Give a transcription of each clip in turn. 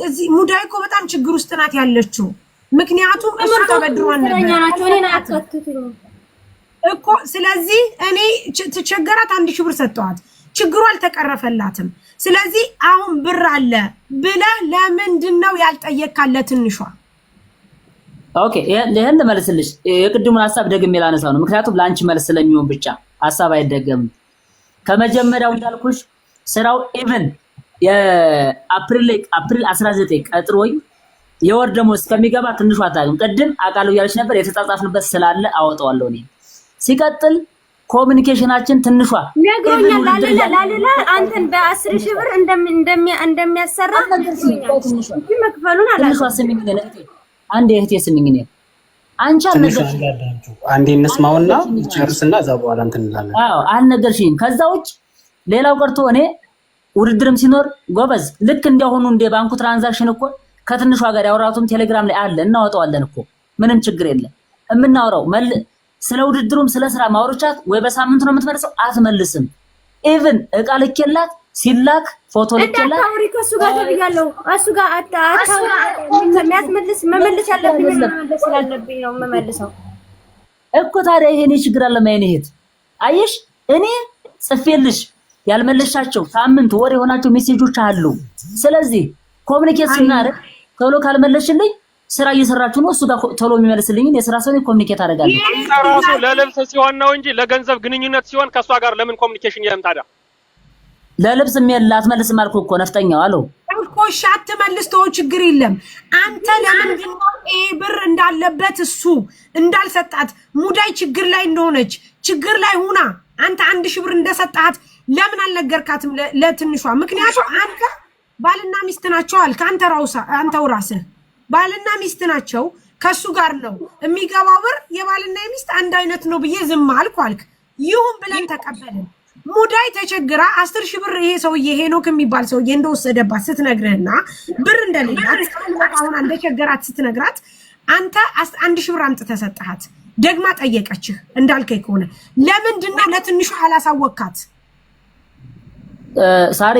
እዚህ ሙዳይ እኮ በጣም ችግር ውስጥ ናት ያለችው። ምክንያቱም እሷ ተበድሯን ነበር እኮ። ስለዚህ እኔ ተቸገራት 1000 ብር ሰጠዋት፣ ችግሩ አልተቀረፈላትም። ስለዚህ አሁን ብር አለ ብለህ ለምንድነው ያልጠየቅካለ ትንሿ? ኦኬ ይሄን ልመልስልሽ። የቅድሙን ሐሳብ ደግሜ ላነሳው ነው፣ ምክንያቱም ላንቺ መልስ ስለሚሆን ብቻ ሐሳብ አይደገምም። ከመጀመሪያው እንዳልኩሽ ስራው ኢቭን የአፕሪል 19 ቀጥሮኝ የወር ደሞዝ እስከሚገባ ትንሿ አታውቅም። ቅድም አቃሉ ያለች ነበር የተጻጻፍንበት ስላለ አወጣዋለሁ እኔ። ሲቀጥል ኮሙኒኬሽናችን ትንሿ ነግሮኛል ላልላ አንተን በ10,000 ብር እንደሚያሰራ መክፈሉን አላልኩም። ትንሿ ስሚኝ አንዴ እህቴ ስሚኝ ነው አንቺ አልነገርሽኝ። አንዴ እንስማውና ጨርስና እዛ በኋላ እንትን እንላለን። አዎ አልነገርሽኝ። ከዛ ውጭ ሌላው ቀርቶ እኔ ውድድርም ሲኖር ጎበዝ ልክ እንደሆኑ እንደ ባንኩ ትራንዛክሽን እኮ ከትንሿ ጋር ያወራቱም ቴሌግራም ላይ አለ፣ እናወጣዋለን እኮ ምንም ችግር የለም። የምናወራው ስለ ውድድሩም ስለ ስራ ማውርቻት ወይ በሳምንት ነው የምትመልሰው፣ አትመልስም። ኢቭን እቃ ልኬላት ሲላክ ፎቶ ልኬላት አታውሪ ከሱ ጋር ተብያለሁ። እሱ ጋር አታውራ መመለስ ያለብኝ መመለስ ስላለብኝ ነው የምመልሰው እኮ። ታዲያ ይሄኔ ችግር አለ ማይኔ እህት አየሽ፣ እኔ ጽፌልሽ ያልመለሻቸው ሳምንት ወር የሆናቸው ሜሴጆች አሉ። ስለዚህ ኮሙኒኬት ስናደርግ ቶሎ ካልመለሽልኝ ስራ እየሰራችሁ ነው፣ እሱ ጋር ቶሎ የሚመልስልኝ የስራ ሰው ኮሙኒኬት አደርጋለሁ። ራሱ ለልብስ ሲሆን ነው እንጂ ለገንዘብ ግንኙነት ሲሆን ከሷ ጋር ለምን ኮሙኒኬሽን የለም ታዲያ? ለልብስ አትመልስም አልኩ እኮ ነፍጠኛው አለው እኮ። እሺ አትመልስ፣ ተው ችግር የለም። አንተ ለምንድን ነው ብር እንዳለበት እሱ እንዳልሰጣት ሙዳይ ችግር ላይ እንደሆነች ችግር ላይ ሁና አንተ 1000 ብር እንደሰጣት ለምን አልነገርካትም ለትንሿ? ምክንያቱም አንተ ባልና ሚስት ናቸው አልክ። አንተው ራስህ ባልና ሚስት ናቸው፣ ከሱ ጋር ነው የሚገባው ብር የባልና የሚስት አንድ አይነት ነው ብዬ ዝም አልክ። ይሁን ብለን ተቀበልን። ሙዳይ ተቸግራ 10,000 ብር ይሄ ሰውዬ ሄኖክ የሚባል ሰውዬ እንደወሰደባት ስትነግርህና ብር እንደሌላት አሁን እንደቸገራት ስትነግራት አንተ 1,000 ብር አምጥተህ ሰጠሃት። ደግማ ጠየቀችህ እንዳልከኝ ከሆነ ለምንድን ነው ለትንሹ አላሳወካት? ሳሪ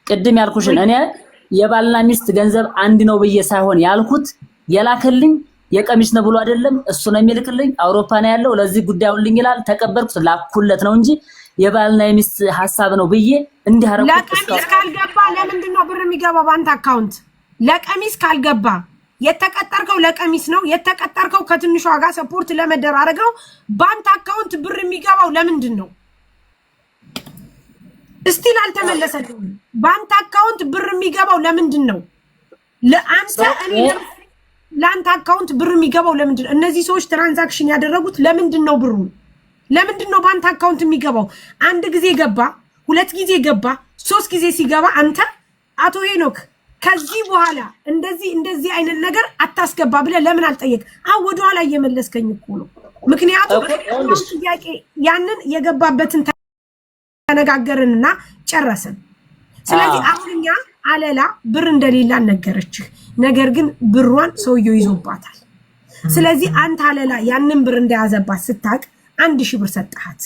ቅድም ያልኩሽን እኔ የባልና ሚስት ገንዘብ አንድ ነው ብዬ ሳይሆን ያልኩት የላከልኝ የቀሚስ ነው ብሎ አይደለም፣ እሱ ነው የሚልክልኝ። አውሮፓ ነው ያለው፣ ለዚህ ጉዳዩልኝ ይላል። ተቀበልኩት ላኩለት ነው እንጂ የባልና የሚስት ሐሳብ ነው ብዬ እንዲህ አረኩት። ለቀሚስ ካልገባ ለምንድን ነው ብር የሚገባው ባንተ አካውንት? ለቀሚስ ካልገባ የተቀጠርከው ለቀሚስ ነው የተቀጠርከው ከትንሿ ጋር ሰፖርት ለመደራረግ ነው። ባንተ አካውንት ብር የሚገባው ለምንድን ነው? እስቲል አልተመለሰልኝም። ባንተ አካውንት ብር የሚገባው ለምንድን ነው? ለአንተ አካውንት ብር የሚገባው ለምንድን ነው? እነዚህ ሰዎች ትራንዛክሽን ያደረጉት ለምንድን ነው? ብሩ ለምንድን ነው ባንተ አካውንት የሚገባው? አንድ ጊዜ ገባ፣ 2 ጊዜ ገባ፣ 3 ጊዜ ሲገባ አንተ አቶ ሄኖክ ከዚህ በኋላ እንደዚህ አይነት ነገር አታስገባ ብለህ ለምን አልጠየቅ? ወደ ኋላ እየመለስከኝ እኮ ነው። ምክንያቱም ጥያቄ ያንን የገባበትን ተነጋገርንና ጨረስን። ስለዚህ አሁንኛ አለላ ብር እንደሌላ ነገረችህ፣ ነገር ግን ብሯን ሰውየው ይዞባታል። ስለዚህ አንተ አለላ ያንን ብር እንደያዘባት ስታቅ 1,000 ብር ሰጣሃት።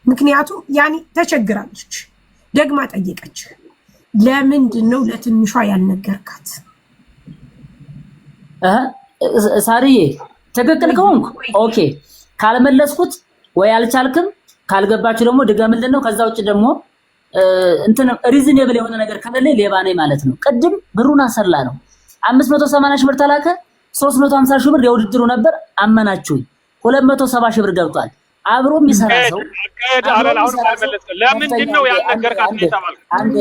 ምክንያቱም ያኒ ተቸግራለች፣ ደግማ ጠየቀች። ለምንድን ነው ለትንሿ ያልነገርካት? ሳሪዬ ትክክል ከሆንኩ ኦኬ፣ ካልመለስኩት ወይ አልቻልክም፣ ካልገባችሁ ደግሞ ድገምልን ነው። ከዛ ውጭ ደግሞ እንትን ሪዝኔብል የሆነ ነገር ከሌለ ሌባ ነኝ ማለት ነው። ቅድም ብሩን አሰላ ነው 580 ሺህ ብር ተላከ፣ 350 ሺህ ብር የውድድሩ ነበር። አመናችሁኝ 270 ሺህ ብር ገብቷል። አብሮ የሚሰራ ሰው ለምንድን ነው ያልነገርካት? አንዴ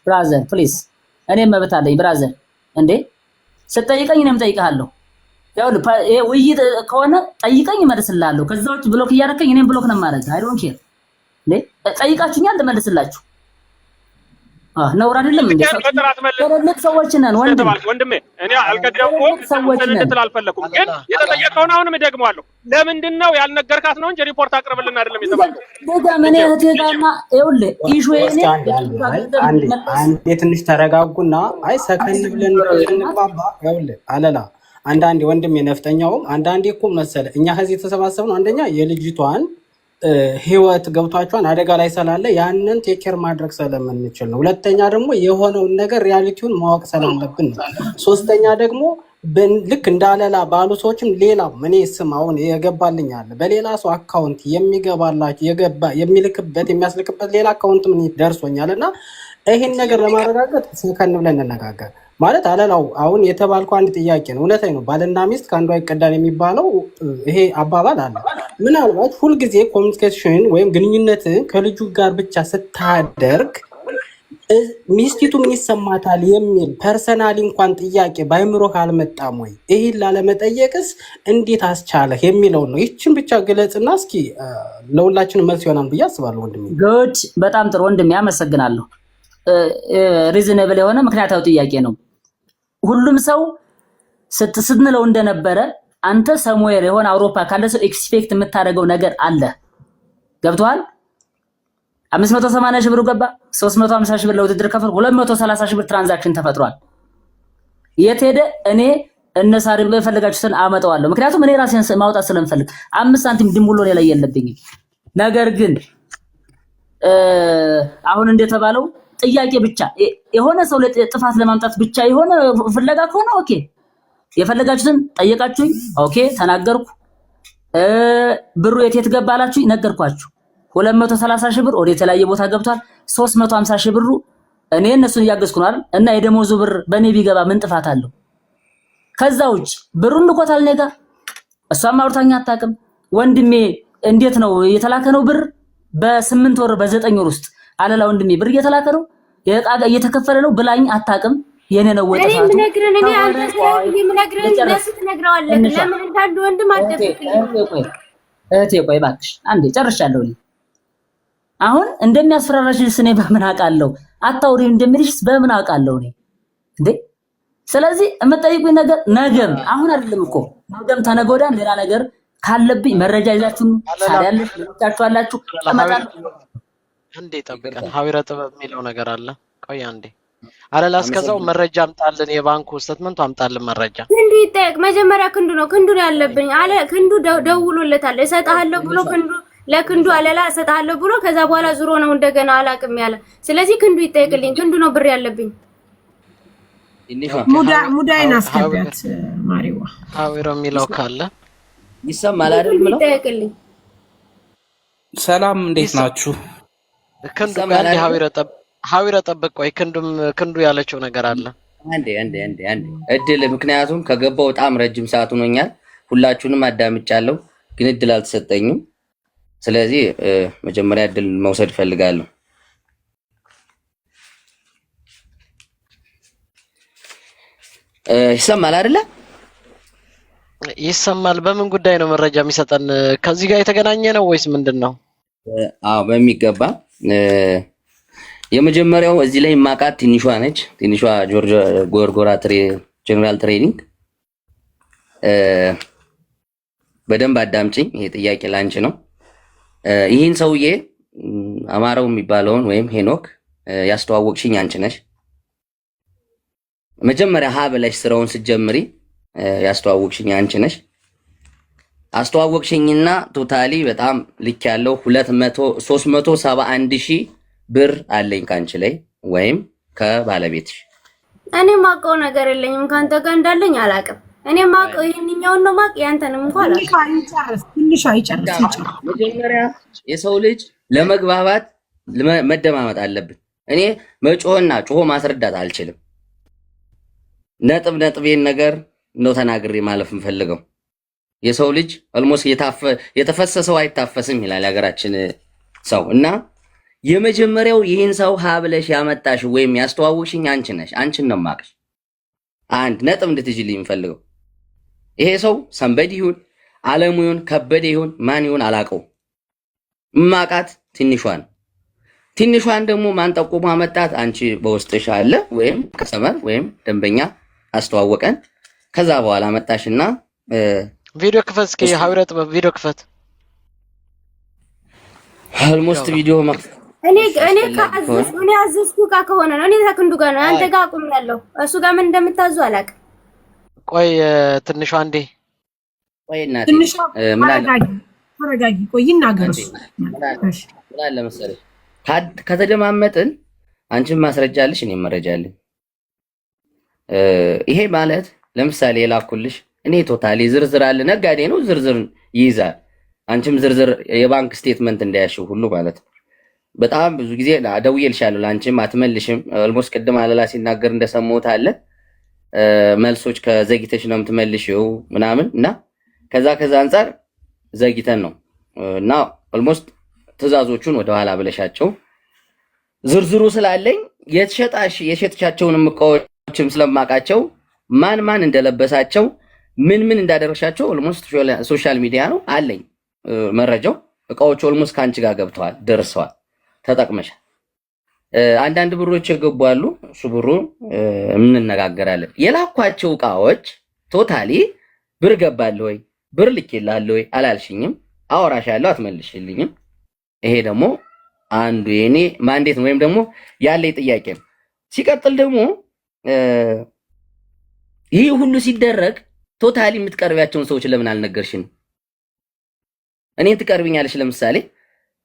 ብራዘር ፕሊዝ፣ እኔም መብት አለኝ ብራዘር። እንዴ ስትጠይቀኝ እኔም ጠይቀሃለሁ። ያው ውይይት ከሆነ ጠይቀኝ እመልስልሃለሁ። ከዛ ውጭ ብሎክ እያደረከኝ እኔም ብሎክ ነው የማደርገው። አይ ዶንት ኬር። እንዴ ጠይቃችሁኛል ልመልስላችሁ። ነውር አይደለም እንዴ? ትልቅ ሰዎች ነን ወንድሜ። እኔ አልቀደምኩም እንድትል አልፈለኩም፣ ግን የተጠየቀውን አሁንም እደግመዋለሁ። ለምንድን ነው ያልነገርካት ነው እንጂ ሪፖርት አቅርብልን አይደለም የተባለው። ደጋም እኔ እህቴጋና ይኸውልህ ኢሹ እኔ አንዴ ትንሽ ተረጋጉና፣ አይ ሰከን ብለን እንባባ። ይኸውልህ አለላ አንዳንዴ ወንድሜ ነፍጠኛውም አንዳንዴ እኮ መሰለ እኛ ከዚህ የተሰባሰብነው አንደኛ የልጅቷን ህይወት ገብቷቸዋል አደጋ ላይ ስላለ ያንን ቴኬር ማድረግ ስለምንችል ነው። ሁለተኛ ደግሞ የሆነውን ነገር ሪያሊቲውን ማወቅ ስላለብን ነው። ሶስተኛ ደግሞ ልክ እንዳለላ ባሉ ሰዎችም ሌላም እኔ ስም አሁን የገባልኝ አለ በሌላ ሰው አካውንት የሚገባላችሁ የሚልክበት የሚያስልክበት ሌላ አካውንት ምን ደርሶኛል እና ይሄን ነገር ለማረጋገጥ ሰከን ብለን እንነጋገር ማለት አለላው አሁን የተባልከው አንድ ጥያቄ ነው። እውነቴ ነው። ባልና ሚስት ከአንዱ አይቀዳን የሚባለው ይሄ አባባል አለ። ምናልባት ሁልጊዜ ኮሚኒኬሽን ወይም ግንኙነትን ከልጁ ጋር ብቻ ስታደርግ ሚስቲቱ ምን ይሰማታል የሚል ፐርሰናሊ እንኳን ጥያቄ ባይምሮ ካልመጣም ወይ ይሄን ላለመጠየቅስ እንዴት አስቻለህ የሚለው ነው። ይችን ብቻ ግለጽና እስኪ ለሁላችንም መልስ ይሆናል ብዬ አስባለሁ። ወንድሜ ጉድ፣ በጣም ጥሩ ወንድሜ፣ አመሰግናለሁ። ሪዝነብል የሆነ ምክንያታዊ ጥያቄ ነው። ሁሉም ሰው ስትስንለው እንደነበረ አንተ ሰሙዌር የሆነ አውሮፓ ካለ ሰው ኤክስፔክት የምታደርገው ነገር አለ። ገብቷል? 580 ሺህ ብር ገባ፣ 350 ሺህ ብር ለውድድር ከፈል፣ 230 ሺህ ብር ትራንዛክሽን ተፈጥሯል። የት ሄደ? እኔ እነሳሪም በፈለጋችሁትን አመጣዋለሁ። ምክንያቱም እኔ ራሴን ማውጣት ስለምፈልግ 5 ሳንቲም ድምብሎ ላይ የለብኝም። ነገር ግን አሁን እንደተባለው ጥያቄ ብቻ የሆነ ሰው ጥፋት ለማምጣት ብቻ የሆነ ፍለጋ ከሆነ ኦኬ፣ የፈለጋችሁትን ጠየቃችሁኝ፣ ኦኬ ተናገርኩ። ብሩ የት ገባላችሁ? ነገርኳችሁ። 230 ሺህ ብር ወደ የተለያየ ቦታ ገብቷል። 350 ሺህ ብሩ እኔ እነሱን እያገዝኩ ነው አይደል? እና የደሞዙ ብር በኔ ቢገባ ምን ጥፋት አለው? ከዛ ውጭ ብሩን ልኮታል እኔ ጋር፣ እሷም አውርታኛ አታውቅም። ወንድሜ እንዴት ነው የተላከ ነው ብር በ8 ወር በ9 ወር ውስጥ አለላ ወንድሜ ብር እየተላከ ነው እየተከፈለ ነው ብላኝ አታውቅም። የኔ ነው ወጣ እኔ ምነግረን እኔ አንተ ምነግረን ለሱ ትነግረዋለህ። ለምን እንዳንድ ወንድም አደፍክልኝ። እህቴ ቆይ እባክሽ አንዴ ጨርሻለሁ። አሁን እንደሚያስፈራራሽስ እኔ በምን አውቃለሁ? አታውሪ እንደሚልሽስ በምን አውቃለሁ እኔ እንዴ? ስለዚህ የምጠይቁኝ ነገር ነገም አሁን አይደለም እኮ ነገም ተነገ ወዲያ ሌላ ነገር ካለብኝ መረጃ ይዛችሁ ታዲያለሽ ልታችኋላችሁ ተመጣጣኝ አንዴ ጠብቀን ሀዊረ ጥበብ የሚለው ነገር አለ። ቆይ አንዴ አለላ እስከዛው መረጃ አምጣልን፣ የባንኩ ስቴትመንቱ አምጣልን መረጃ። ክንዱ ይጠየቅ መጀመሪያ። ክንዱ ነው ያለብኝ አለ። ክንዱ ደውሎለታል እሰጥሃለሁ ብሎ ክንዱ ለክንዱ አለላ እሰጥሃለሁ ብሎ ከዛ በኋላ ዙሮ ነው እንደገና አላቅም ያለ። ስለዚህ ክንዱ ይጠየቅልኝ። ክንዱ ነው ብር ያለብኝ። ሙዳይን አስገቢያት ማሪዋ ሀዊረ የሚለው ካለ ይሰማል አይደል? ምለው ይጠየቅልኝ። ሰላም እንዴት ናችሁ? ክንዱ ጋር ሀዊረ ጠብቅ። ቆይ ክንዱ ያለችው ነገር አለ። አንዴ እድል ምክንያቱም ከገባው በጣም ረጅም ሰዓት ሆኖኛል። ሁላችሁንም አዳምጫለሁ፣ ግን እድል አልተሰጠኝም። ስለዚህ መጀመሪያ እድል መውሰድ ፈልጋለሁ። ይሰማል አይደለ? ይሰማል። በምን ጉዳይ ነው መረጃ የሚሰጠን? ከዚህ ጋር የተገናኘ ነው ወይስ ምንድነው? አዎ በሚገባ የመጀመሪያው እዚህ ላይ ማቃት ትንሿ ነች። ትንሿ ጆርጅ ጎርጎራ ጀነራል ትሬኒንግ። በደንብ አዳምጪኝ። ይሄ ጥያቄ ላንቺ ነው። ይህን ሰውዬ አማራው የሚባለውን ወይም ሄኖክ ያስተዋወቅሽኝ አንቺ ነሽ። መጀመሪያ ሀ ብለሽ ስራውን ስትጀምሪ ያስተዋወቅሽኝ አንቺ ነሽ። አስተዋወቅሽኝና ቶታሊ በጣም ልክ ያለው 371 ሺህ ብር አለኝ ካንቺ ላይ ወይም ከባለቤትሽ። እኔ ማውቀው ነገር የለኝም ካንተ ጋር እንዳለኝ አላውቅም። እኔ ማውቀው ይሄንኛውን ነው ማውቅ ያንተንም እንኳን ትንሽ አይጨርስ። መጀመሪያ የሰው ልጅ ለመግባባት መደማመጥ አለብን። እኔ መጮህና ጮሆ ማስረዳት አልችልም። ነጥቤን ነገር ነው ተናግሬ ማለፍ እንፈልገው። የሰው ልጅ ኦልሞስት የተፈሰሰው አይታፈስም ይላል ያገራችን ሰው እና የመጀመሪያው ይህን ሰው ሀብለሽ ያመጣሽ ወይም ያስተዋውሽኝ አንቺ ነሽ። አንቺን ነው የማውቅሽ። አንድ ነጥብ እንድትይዥልኝ የምፈልገው ይሄ ሰው ሰንበድ ይሁን አለሙ ይሁን ከበደ ይሁን ማን ይሁን አላውቀው። ማቃት ትንሿን ደግሞ ማን ጠቁሞ አመጣት? አንቺ በውስጥሽ አለ ወይም ከሰመር ወይም ደንበኛ አስተዋወቀን። ከዛ በኋላ መጣሽና ቪዲዮ ክፈት እስኪ ሀዊረ ጥበብ ቪዲዮ ክፈት። ኦልሞስት ቪዲዮ እኔ አዘዝኩ ጋር ከሆነ ነው። እኔ ከክንዱ ጋር ነው አንተ ጋር አቁም ያለው እሱ ጋር ምን እንደምታዙ አላውቅም። ቆይ ትንሿ አንዴ ቆይ እናቴ ምን አለ ተረጋጊ። ቆይ ይናገር እሱ። እሺ ምን አለ መሰለሽ ከተደማመጥን አንቺም ማስረጃ አለሽ እኔም መረጃ አለኝ። ይሄ ማለት ለምሳሌ የላኩልሽ እኔ ቶታሊ ዝርዝር አለ ነጋዴ ነው ዝርዝር ይይዛል። አንቺም ዝርዝር የባንክ ስቴትመንት እንዳያሽው ሁሉ ማለት ነው። በጣም ብዙ ጊዜ ደውዬልሻለሁ ለአንቺም አትመልሽም። ኦልሞስት ቅድም አለላ ሲናገር እንደሰማሁት አለ መልሶች ከዘግይተሽ ነው የምትመልሽው ምናምን እና ከዛ አንፃር ዘግይተን ነው እና ኦልሞስት ትዕዛዞቹን ወደኋላ ብለሻቸው ዝርዝሩ ስላለኝ የሸጥሻቸውን እቃዎችም ስለማውቃቸው ማን እንደለበሳቸው ምን እንዳደረሻቸው ኦልሞስት ሶሻል ሚዲያ ነው አለኝ መረጃው። እቃዎቹ ኦልሞስት ካንቺ ጋር ገብተዋል፣ ደርሰዋል፣ ተጠቅመሻል። አንዳንድ ብሮች የገቡ አሉ። እሱ ብሩ እንነጋገራለን። የላኳቸው እቃዎች ቶታሊ ብር ገባል ወይ ብር ልኬልሃል ወይ አላልሽኝም። አወራሻለሁ አትመልሽልኝም። ይሄ ደግሞ አንዱ የኔ ማንዴት ነው ወይም ደግሞ ያለኝ ጥያቄ ነው። ሲቀጥል ደግሞ ይህ ሁሉ ሲደረግ ቶታሊ የምትቀርቢያቸውን ሰዎች ለምን አልነገርሽን? እኔን ትቀርብኛለሽ። ለምሳሌ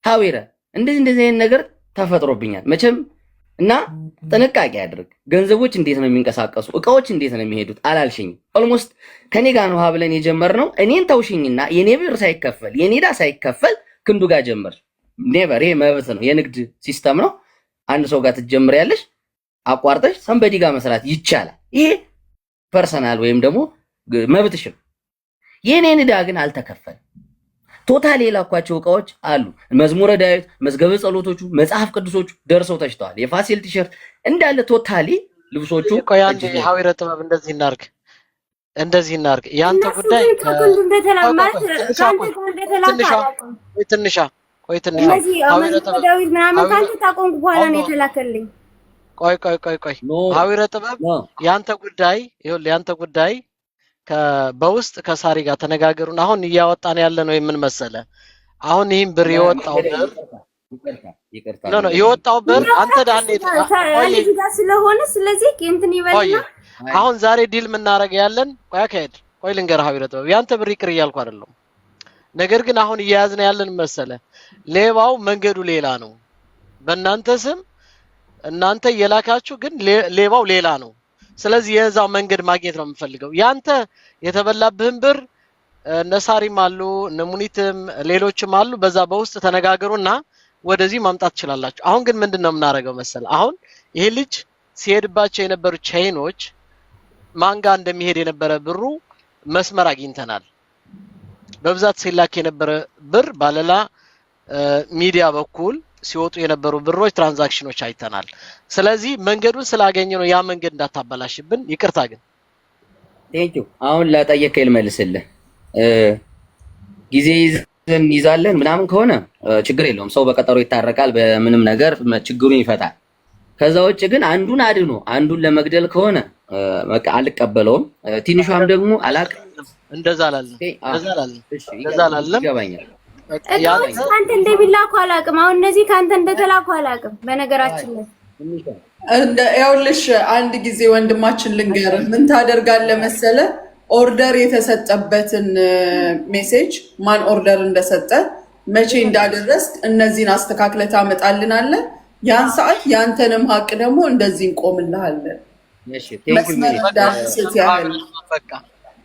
ሀዊረ እንደዚህ አይነት ነገር ተፈጥሮብኛል መቼም እና ጥንቃቄ አድርግ። ገንዘቦች እንዴት ነው የሚንቀሳቀሱ፣ እቃዎች እንዴት ነው የሚሄዱት አላልሽኝም። ኦልሞስት ከኔ ጋር ነው ብለን የጀመርነው። እኔን ተውሽኝና የኔ ብር ሳይከፈል የኔ ዕዳ ሳይከፈል ክንዱ ጋር ጀመር። ኔቨር። ይሄ መብት ነው፣ የንግድ ሲስተም ነው። አንድ ሰው ጋር ትጀምሪያለሽ፣ አቋርጠሽ ሰንበዲ ጋር መስራት ይቻላል። ይሄ ፐርሰናል ወይም ደግሞ መብትሽ ነው። የኔን ዕዳ ግን አልተከፈለም። ቶታሊ የላኳቸው እቃዎች አሉ። መዝሙረ ዳዊት፣ መዝገበ ጸሎቶቹ፣ መጽሐፍ ቅዱሶቹ ደርሰው ተሽተዋል። የፋሲል ቲሸርት እንዳለ ቶታሊ ልብሶቹ። ቆይ አንዴ ሀዊረ ጥበብ እንደዚህ እናርግ ያንተ ጉዳይ ትንሿ ሀዊረ ጥበብ ምናምን ካንተ ታቆንኩ በኋላ ነው የተላከልኝ። ቆይ ሀዊረ ጥበብ ያንተ ጉዳይ በውስጥ ከሳሪ ጋር ተነጋገሩን። አሁን እያወጣን ያለ ነው የምን መሰለ፣ አሁን ይሄን ብር የወጣው ብር አንተ ዳኔ ልጅ ጋር ስለሆነ ስለዚህ እንትን ይበልና አሁን ዛሬ ዲል የምናደርገው ያለን ቆይ ልንገርህ ሀዊረ ጥበብ፣ ያንተ ብር ይቅር እያልኩ አይደለም። ነገር ግን አሁን እያያዝን ያለን መሰለ ሌባው መንገዱ ሌላ ነው። በእናንተ ስም እናንተ እየላካችሁ ግን ሌባው ሌላ ነው። ስለዚህ የዛው መንገድ ማግኘት ነው የምፈልገው። ያንተ የተበላብህን ብር ነሳሪም አሉ ነሙኒትም ሌሎችም አሉ። በዛ በውስጥ ተነጋገሩና ወደዚህ ማምጣት ትችላላችሁ። አሁን ግን ምንድነው የምናደርገው መሰለ፣ አሁን ይሄ ልጅ ሲሄድባቸው የነበሩ ቻይኖች ማንጋ እንደሚሄድ የነበረ ብሩ መስመር አግኝተናል። በብዛት ሲላክ የነበረ ብር ባለላ ሚዲያ በኩል ሲወጡ የነበሩ ብሮች ትራንዛክሽኖች አይተናል። ስለዚህ መንገዱን ስላገኘ ነው ያ መንገድ እንዳታበላሽብን ይቅርታ። ግን ቴንኪው። አሁን ላጠየቀኝ ልመልስልህ። ጊዜ ይዛለን ምናምን ከሆነ ችግር የለውም። ሰው በቀጠሮ ይታረቃል፣ በምንም ነገር ችግሩን ይፈታል። ከዛ ውጭ ግን አንዱን አድኖ አንዱን ለመግደል ከሆነ በቃ አልቀበለውም። ትንሿም ደግሞ አላቅም እንደዛ አላለም ይገባኛል። ካንተ እንደሚላኩ አላውቅም። አሁን እነዚህ ካንተ እንደተላኩ አላውቅም። በነገራችን ላይ ያውልሽ አንድ ጊዜ ወንድማችን ልንገርህ ምን ታደርጋለህ መሰለ፣ ኦርደር የተሰጠበትን ሜሴጅ ማን ኦርደር እንደሰጠ መቼ እንዳደረስክ እነዚህን አስተካክለ ታመጣልናለህ። ያን ሰዓት ያንተንም ሀቅ ደግሞ እንደዚህ እንቆምልሃለን። መስመር እንዳንስት ያህል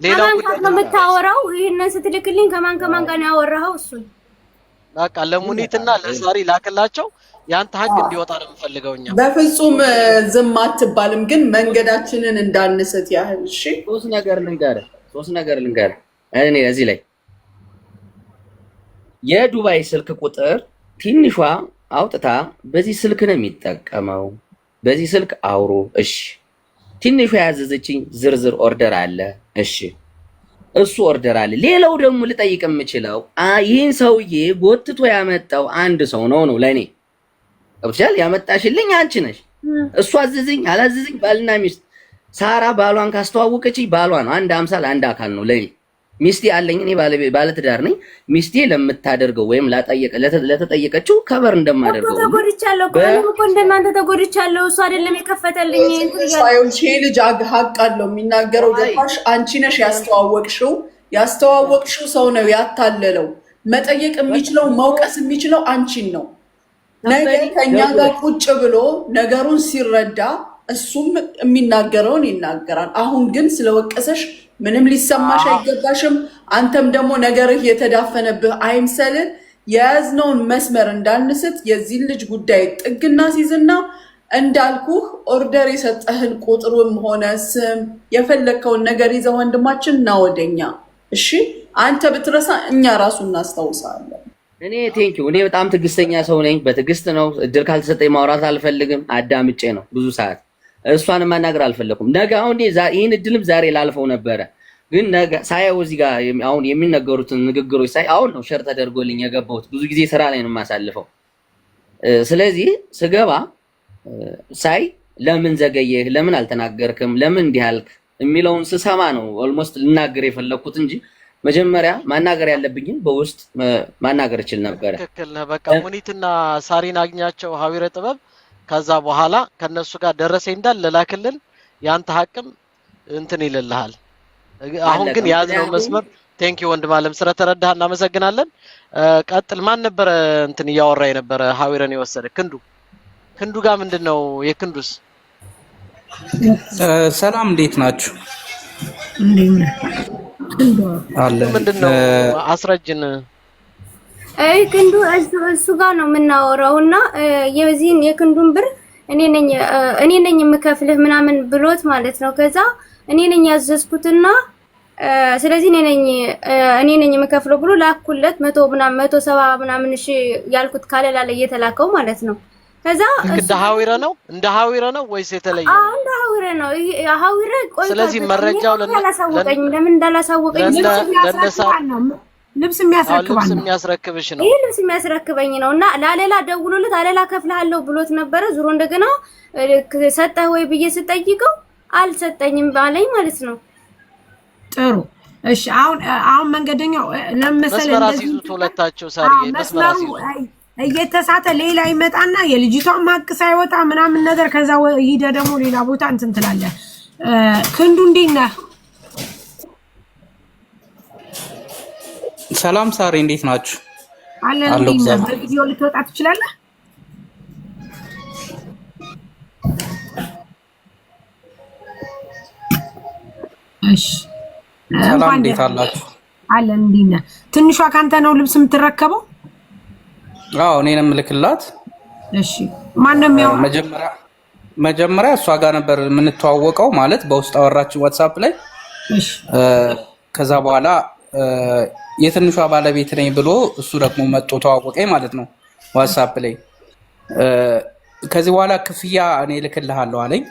ሌላው ጉዳይ ነው የምታወራው። ይሄንን ስትልክልኝ ከማን ጋር ነው ያወራኸው? እሱን በቃ ለሙኒትና ለሳሪ ላክላቸው። ያንተ ሀቅ እንዲወጣ ነው የምፈልገውኛ። በፍጹም ዝም አትባልም፣ ግን መንገዳችንን እንዳንስት ያህል። እሺ ሶስት ነገር ልንገርህ። እኔ እዚህ ላይ የዱባይ ስልክ ቁጥር ትንሿ አውጥታ በዚህ ስልክ ነው የሚጠቀመው፣ በዚህ ስልክ አውሩ። እሺ ትንሿ ያዘዘችኝ ዝርዝር ኦርደር አለ። እሺ እሱ ኦርደር አለ። ሌላው ደግሞ ልጠይቅ የምችለው ይህን ሰውዬ ጎትቶ ያመጣው አንድ ሰው ነው ለኔ ኦፊሻል ያመጣሽልኝ አንቺ ነሽ። እሱ አዘዘኝ አላዘዘኝ ባልና ሚስት። ሳራ ባሏን ካስተዋወቀች ባሏ ነው። አንድ አምሳል አንድ አካል ነው ለኔ። ሚስቴ አለኝ፣ እኔ ባለትዳር ነኝ። ሚስቴ ለምታደርገው ወይም ለተጠየቀችው ከበር እንደማደርገው ተጎድቻለሁ። ቆንም እኮ እንደናንተ ተጎድቻለሁ። እሱ አይደለም የከፈተልኝ። ሳይሆን ልጅ ሀቅ አለው የሚናገረው። ገባሽ? አንቺ ነሽ ያስተዋወቅሽው ሰው ነው ያታለለው። መጠየቅ የሚችለው መውቀስ የሚችለው አንቺን ነው። ነገ ከኛ ጋር ቁጭ ብሎ ነገሩን ሲረዳ እሱም የሚናገረውን ይናገራል። አሁን ግን ስለወቀሰሽ ምንም ሊሰማሽ አይገባሽም። አንተም ደግሞ ነገርህ የተዳፈነብህ አይምሰልህ። የያዝነውን መስመር እንዳንስት የዚህ ልጅ ጉዳይ ጥግና ሲዝና እንዳልኩህ ኦርደር የሰጠህን ቁጥሩም ሆነ ስም የፈለግከውን ነገር ይዘህ ወንድማችን ና ወደኛ። እሺ አንተ ብትረሳ እኛ ራሱ እናስታውሳለን። እኔ ቴንኪው። እኔ በጣም ትዕግስተኛ ሰው ነኝ። በትዕግስት ነው። እድል ካልተሰጠኝ ማውራት አልፈልግም። አዳምጬ ነው ብዙ ሰዓት። እሷንም ማናገር አልፈለኩም። ነገ አሁን ይህን እድልም ዛሬ ላልፈው ነበረ፣ ግን ነገ ሳየው እዚህ ጋር አሁን የሚነገሩትን ንግግሮች ሳይ አሁን ነው ሸር ተደርጎልኝ የገባሁት። ብዙ ጊዜ ስራ ላይ ነው የማሳልፈው። ስለዚህ ስገባ ሳይ ለምን ዘገየህ፣ ለምን አልተናገርክም፣ ለምን እንዲህ አልክ የሚለውን ስሰማ ነው ኦልሞስት ልናገር የፈለኩት እንጂ መጀመሪያ ማናገር ያለብኝን በውስጥ ማናገር እችል ነበረ። ትክክል ነህ። በቃ ሙኒትና ሳሪን አግኛቸው ሀዊረ ጥበብ። ከዛ በኋላ ከነሱ ጋር ደረሰ እንዳል ለላክልን ያንተ ሀቅም እንትን ይልልሃል። አሁን ግን ያዝነው መስመር ቴንክ ዩ ወንድም አለም ስለተረዳህ እናመሰግናለን። ቀጥል። ማን ነበረ እንትን እያወራ የነበረ ሀዊረን የወሰደ? ክንዱ ጋር ምንድነው የክንዱስ? ሰላም እንዴት ናችሁ? አለ ምንድነው አስረጅን። ክንዱ እሱ ጋር ነው የምናወራውና የዚህን የክንዱን ብር እኔ ነኝ የምከፍልህ ምናምን ብሎት ማለት ነው። ከዛ እኔ ነኝ ያዘዝኩትና ስለዚህ እኔ ነኝ የምከፍለው ብሎ ላኩለት 170 ምናምን እሺ ያልኩት ካለላ ላይ የተላከው ማለት ነው። ከዛ እንደ ሀዊረ ነው ወይስ የተለየ? እንደ ሀዊረ ነው። ሀዊረ ቆይ ስለዚህ መረጃው ለምን እንዳላሳወቀኝ ልብስ የሚያስረክብሽ ነው። ይሄ ልብስ የሚያስረክበኝ ነው እና ላለላ ደውሎለት አለላ ከፍልሃለሁ ብሎት ነበረ። ዙሮ እንደገና ሰጠህ ወይ ብዬ ስጠይቀው አልሰጠኝም ባለኝ ማለት ነው። ጥሩ እሺ። አሁን መንገደኛው ለምሳሌ እንደዚህ ሁለታቸው ሳርዬ መስመራሲ እየተሳተ ሌላ ይመጣና የልጅቷን ማቅ ሳይወጣ ምናምን ነገር ከዛ ሂደ ደግሞ ሌላ ቦታ እንትን ትላለህ። ክንዱ እንዴት ነህ? ሰላም ሳሪ እንዴት ናችሁ? አለን። በቪዲዮ ልትወጣ ትችላለህ? እሺ ሰላም እንዴት አላችሁ? አለን። እንዴት ነህ? ትንሿ ካንተ ነው ልብስ የምትረከበው? አዎ እኔ ነኝ የምልክላት። እሺ ማን ነው የሚያወራው? መጀመሪያ እሷ ጋር ነበር የምንተዋወቀው ማለት በውስጥ አወራችን ዋትስአፕ ላይ። እሺ ከዛ በኋላ የትንሿ ባለቤት ነኝ ብሎ እሱ ደግሞ መጥቶ ተዋወቀኝ ማለት ነው ዋትስአፕ ላይ። ከዚህ በኋላ ክፍያ እኔ እልክልሃለሁ አለኝ።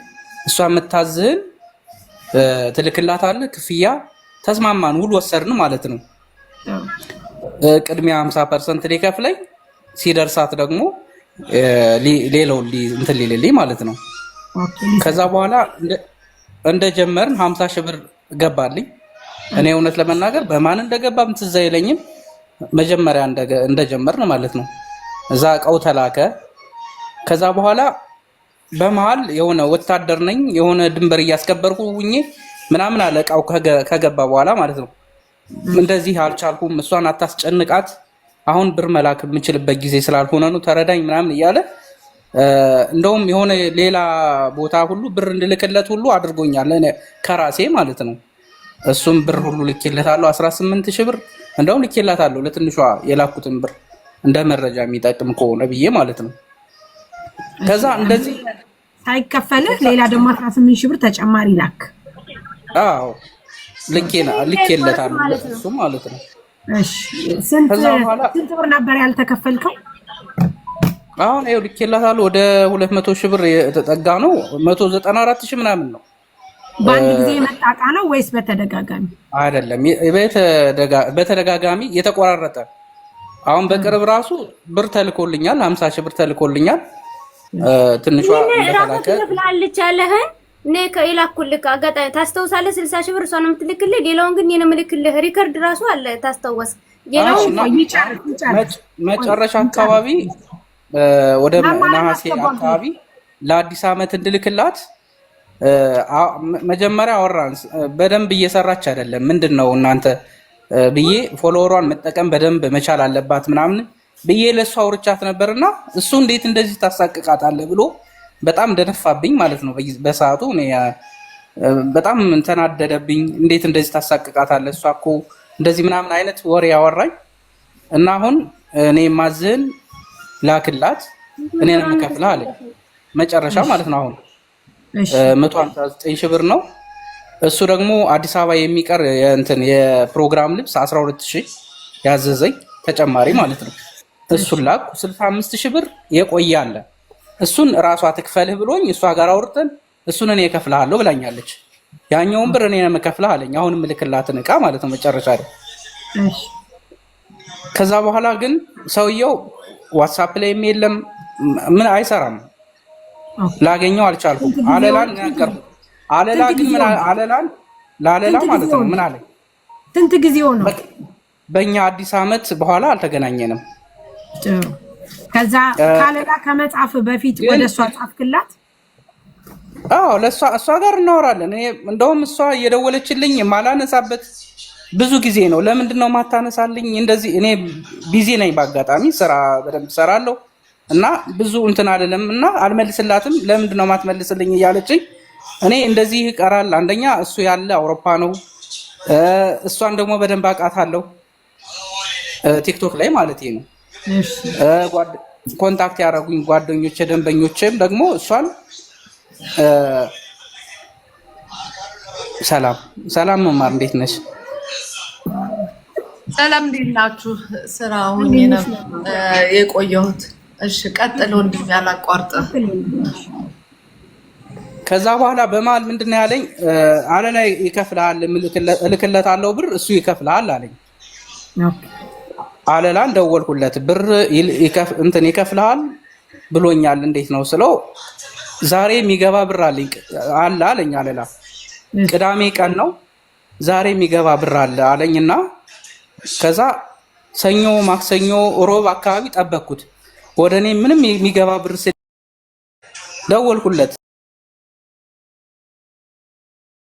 እሷ የምታዝህን ትልክላታለህ፣ ክፍያ ተስማማን፣ ውል ወሰድን ማለት ነው። ቅድሚያ 50% ሊከፍለኝ ሲደርሳት ደግሞ ሌላው እንትን ሊልልኝ ማለት ነው። ከዛ በኋላ እንደጀመርን 50 ሺህ ብር ገባልኝ። እኔ እውነት ለመናገር በማን እንደገባም ትዝ አይለኝም። መጀመሪያ እንደጀመርን ማለት ነው። እዛ እቃው ተላከ። ከዛ በኋላ በመሃል የሆነ ወታደር ነኝ የሆነ ድንበር እያስከበርኩ ሁኜ ምናምን አለ እቃው ከገባ በኋላ ማለት ነው። እንደዚህ አልቻልኩም፣ እሷን አታስጨንቃት፣ አሁን ብር መላክ የምችልበት ጊዜ ስላልሆነ ነው፣ ተረዳኝ ምናምን እያለ እንደውም የሆነ ሌላ ቦታ ሁሉ ብር እንድልክለት ሁሉ አድርጎኛል ከራሴ ማለት ነው። እሱም ብር ሁሉ ልኬለታለሁ 18 ሺህ ብር እንደውም ልኬላታለሁ ለትንሿ የላኩትን ብር እንደ መረጃ የሚጠቅም ከሆነ ብዬ ማለት ነው። ከዛ እንደዚህ ሳይከፈልህ ሌላ ደግሞ 18 ሺህ ብር ተጨማሪ ላክ። አዎ ልኬለታለሁ እሱ ማለት ነው። እሺ ስንት ብር ነበር ያልተከፈልከው? አሁን ይኸው ልኬላታለሁ ወደ 200 ሺህ ብር የተጠጋ ነው። 194 ሺህ ምናምን ነው። በአንድ ጊዜ የመጣ ዕቃ ነው ወይስ በተደጋጋሚ? አይደለም በተደጋጋሚ የተቆራረጠ። አሁን በቅርብ ራሱ ብር ተልኮልኛል፣ 50 ሺህ ብር ተልኮልኛል። ትንሿ እንደተላከ ትከፍላለች ያለህን እኔ ከይላኩልክ አጋጣሚ ታስተውሳለህ። 60 ሺህ ብር እሷ ነው የምትልክልህ። ሌላውን ግን የኔ ምልክልህ ሪከርድ ራሱ አለ ታስተውስ። መጨረሻ አካባቢ ወደ ነሐሴ አካባቢ ለአዲስ ዓመት እንድልክላት መጀመሪያ አወራን። በደንብ እየሰራች አይደለም። ምንድነው እናንተ ብዬ ፎሎወሯን መጠቀም በደንብ መቻል አለባት ምናምን ብዬ ለሷ አውርቻት ነበርና እሱ እንዴት እንደዚህ ታሳቅቃታለህ ብሎ በጣም ደነፋብኝ ማለት ነው። በሰዓቱ እኔ በጣም ተናደደብኝ። እንዴት እንደዚህ ታሳቅቃታለህ እሷ እኮ እንደዚህ ምናምን አይነት ወሬ ያወራኝ እና አሁን እኔ ማዝህን ላክላት እኔ ነው የምከፍልህ አለኝ። መጨረሻ ማለት ነው አሁን 159 ሺህ ብር ነው። እሱ ደግሞ አዲስ አበባ የሚቀር እንትን የፕሮግራም ልብስ 12000 ያዘዘኝ ተጨማሪ ማለት ነው። እሱን ላኩ 65000 ብር የቆየ አለ። እሱን እራሷ ትክፈልህ ብሎኝ እሷ ጋር አውርተን እሱን እኔ እከፍልሃለሁ ብላኛለች። ያኛውን ብር እኔ ነው የምከፍልህ አለኝ። አሁን ምልክላትን ዕቃ ማለት ነው መጨረሻ ላይ። ከዛ በኋላ ግን ሰውየው ዋትስአፕ ላይ የለም ምን አይሰራም። ላገኘው አልቻልኩም። አለላን ነገርኩት። አለላ ግን ምን አለላን ላለላ ማለት ነው ምን አለኝ? ስንት ጊዜው ነው? በእኛ አዲስ ዓመት በኋላ አልተገናኘንም። ከዛ ካለላ ከመጻፍ በፊት ወደ እሷ ጻፍክላት? አዎ እሷ ጋር እናወራለን። እኔ እንደውም እሷ እየደወለችልኝ ማላነሳበት ብዙ ጊዜ ነው። ለምንድን ነው ማታነሳልኝ? እንደዚህ እኔ ቢዚ ነኝ፣ በአጋጣሚ ስራ በደንብ ሰራለሁ እና ብዙ እንትን አይደለም እና አልመልስላትም። ለምንድን ነው ማትመልስልኝ እያለችኝ እኔ እንደዚህ ይቀራል። አንደኛ እሱ ያለ አውሮፓ ነው። እሷን ደግሞ በደንብ አውቃታለሁ ቲክቶክ ላይ ማለት ነው። ኮንታክት ያደረጉኝ ጓደኞቼ ደንበኞቼም ደግሞ እሷን ሰላም መማር እንዴት ነሽ? ሰላም እንዴት ናችሁ? ስራ ሁኜ ነበር የቆየሁት። እሺ ቀጥሎ እንዲህ ያላቋርጥ። ከዛ በኋላ በመሀል ምንድነው ያለኝ? አለና ይከፍልሃል፣ እልክለታለሁ ብር እሱ ይከፍልሃል አለኝ። አለላን ደወልኩለት። ብር እንትን ይከፍልሃል ብሎኛል እንዴት ነው ስለው ዛሬ የሚገባ ብር አለ አለኝ። አለላ ቅዳሜ ቀን ነው ዛሬ የሚገባ ብር አለ አለኝና ከዛ ሰኞ፣ ማክሰኞ፣ ሮብ አካባቢ ጠበቅኩት። ወደ እኔ ምንም የሚገባ ብር ደወልኩለት።